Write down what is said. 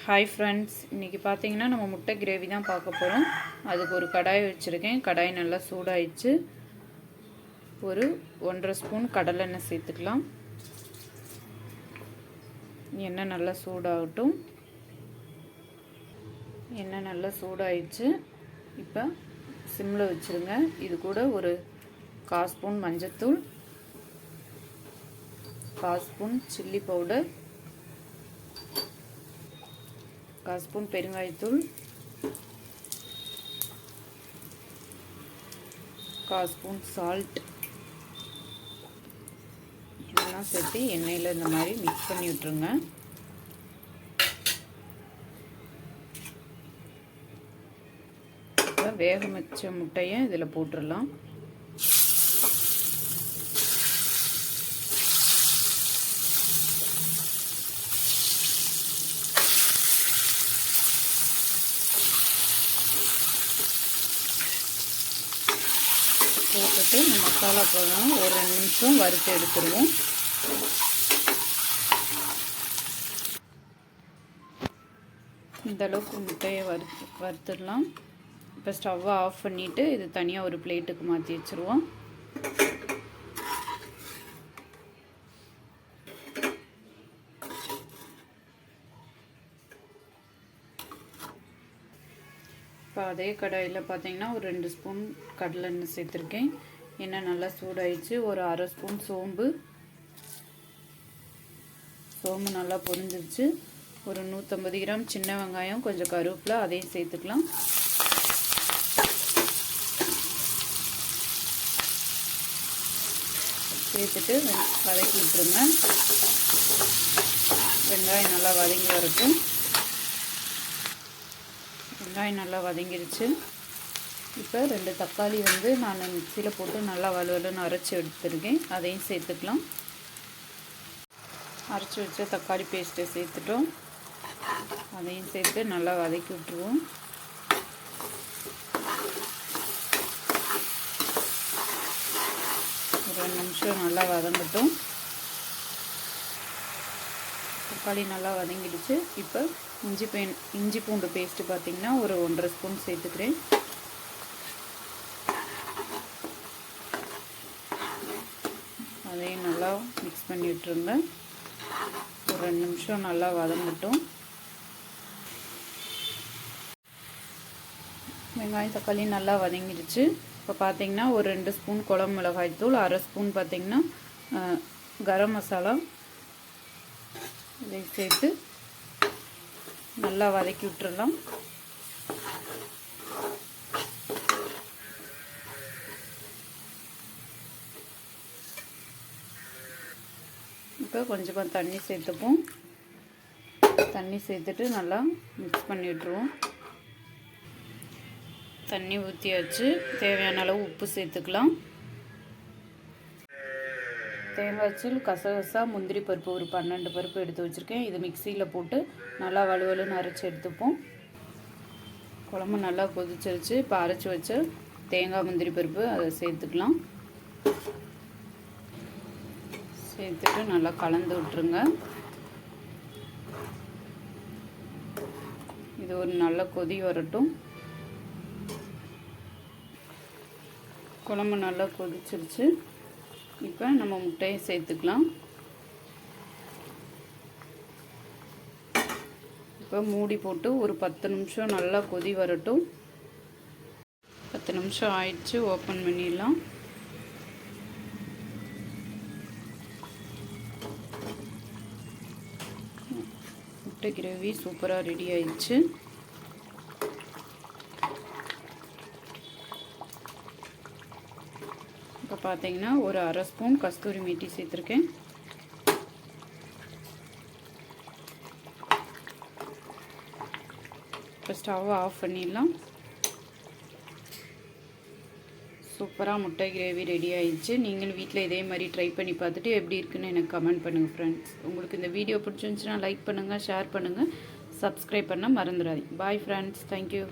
Hi friends, இன்றைக்கி பார்த்தீங்கன்னா நம்ம முட்டை கிரேவி தான் பார்க்க போகிறோம். அதுக்கு ஒரு கடாய் வச்சுருக்கேன். கடாய் நல்லா சூடாயிடுச்சு. ஒரு 1.5 ஸ்பூன் கடலெண்ணெய் சேர்த்துக்கலாம். எண்ணெய் நல்லா சூடாகட்டும். எண்ணெய் நல்லா சூடாயிடுச்சு. இப்போ சிம்மில் வச்சுருங்க. இது கூட ஒரு 1/4 ஸ்பூன் மஞ்சத்தூள், 1/4 ஸ்பூன் சில்லி பவுடர், 1/4 ஸ்பூன் பெருங்காயத்தூள், 1/4 ஸ்பூன் சால்ட் இதெல்லாம் சேர்த்து எண்ணெயில் இந்த மாதிரி மிக்ஸ் பண்ணி விட்டுருங்க. இப்போ வேக வச்ச முட்டையை இதில் போட்டுடலாம். போட்டுட்டு இந்த மசாலா போடணும். ஒரு 2 நிமிஷம் வறுத்து எடுத்துருவோம். இந்த அளவுக்கு முட்டையை வறுத்துடலாம். இப்போ ஸ்டவ்வை ஆஃப் பண்ணிவிட்டு இது தனியாக ஒரு பிளேட்டுக்கு மாற்றி வச்சுருவோம். இப்போ அதே கடாயில் பார்த்தீங்கன்னா ஒரு 2 ஸ்பூன் கடலெண்ணெய் சேர்த்துருக்கேன். எண்ணெய் நல்லா சூடாயிடுச்சு. ஒரு 1/2 ஸ்பூன் சோம்பு நல்லா பொரிஞ்சிருச்சு. ஒரு 150 கிராம் சின்ன வெங்காயம், கொஞ்சம் கருவேப்பிலை அதையும் சேர்த்துக்கலாம். சேர்த்துட்டு வதக்கி விட்டுருங்க. வெங்காயம் நல்லா வதங்கி வரட்டும். வெங்காயம் நல்லா வதங்கிடுச்சு. இப்போ 2 தக்காளி நான் மிக்சியில் போட்டு நல்லா வலுவலுன்னு அரைச்சி எடுத்துருக்கேன். அதையும் சேர்த்துக்கலாம். அரைச்சி வச்ச தக்காளி பேஸ்ட்டை சேர்த்துட்டோம். அதையும் சேர்த்து நல்லா வதக்கி விட்டுருவோம். ஒரு 2 நிமிஷம் நல்லா வதங்கட்டும். தக்காளி நல்லா வதங்கிடுச்சு. இப்போ இஞ்சி பூண்டு பேஸ்ட்டு பார்த்திங்கன்னா ஒரு 1.5 ஸ்பூன் சேர்த்துக்கிறேன். அதையும் நல்லா மிக்ஸ் பண்ணி விட்டுருங்க. ஒரு 2 நிமிஷம் நல்லா வதங்கட்டும். வெங்காயம் தக்காளி நல்லா வதங்கிடுச்சு. இப்போ பார்த்திங்கன்னா ஒரு 2 ஸ்பூன் குழம்பு மிளகாய் தூள், 1/2 ஸ்பூன் பார்த்திங்கன்னா கரம் மசாலா இதை சேர்த்து நல்லா வதக்கி விட்டுறலாம். இப்போ கொஞ்சமாக தண்ணி சேர்த்துப்போம். தண்ணி சேர்த்துட்டு நல்லா மிக்ஸ் பண்ணி விட்டுருவோம். தண்ணி ஊற்றியாச்சு. தேவையான அளவு உப்பு சேர்த்துக்கலாம். தேங்காய்ச்சல், கசகசா, முந்திரி பருப்பு ஒரு 12 பருப்பு எடுத்து வச்சுருக்கேன். இது மிக்சியில் போட்டு நல்லா வலுவலுன்னு அரைச்சி எடுத்துப்போம். குழம்பு நல்லா கொதிச்சிருச்சு. இப்போ அரைச்சி வச்ச தேங்காய், முந்திரி பருப்பு அதை சேர்த்துக்கலாம். சேர்த்துட்டு நல்லா கலந்து விட்டுருங்க. இது ஒரு நல்ல கொதி வரட்டும். குழம்பு நல்லா கொதிச்சிருச்சு. இப்போ நம்ம முட்டையை சேர்த்துக்கலாம். இப்போ மூடி போட்டு ஒரு 10 நிமிஷம் நல்லா கொதி வரட்டும். 10 நிமிஷம் ஆயிடுச்சு. ஓப்பன் பண்ணிடலாம். முட்டை கிரேவி சூப்பராக ரெடி ஆயிடுச்சு. இப்போ பார்த்தீங்கன்னா ஒரு 1/2 ஸ்பூன் கஸ்தூரி மேத்தி சேர்த்துருக்கேன். இப்போ ஸ்டவ் ஆஃப் பண்ணிடலாம். சூப்பராக முட்டை கிரேவி ரெடி ஆயிடுச்சு. நீங்களும் வீட்டில் இதே மாதிரி ட்ரை பண்ணி பார்த்துட்டு எப்படி இருக்குன்னு எனக்கு கமெண்ட் பண்ணுங்கள் ஃப்ரெண்ட்ஸ். உங்களுக்கு இந்த வீடியோ பிடிச்சிருந்துச்சுன்னா லைக் பண்ணுங்கள், ஷேர் பண்ணுங்கள், சப்ஸ்கிரைப் பண்ண மறந்துடாதீங்க. Bye friends. தேங்க்யூ.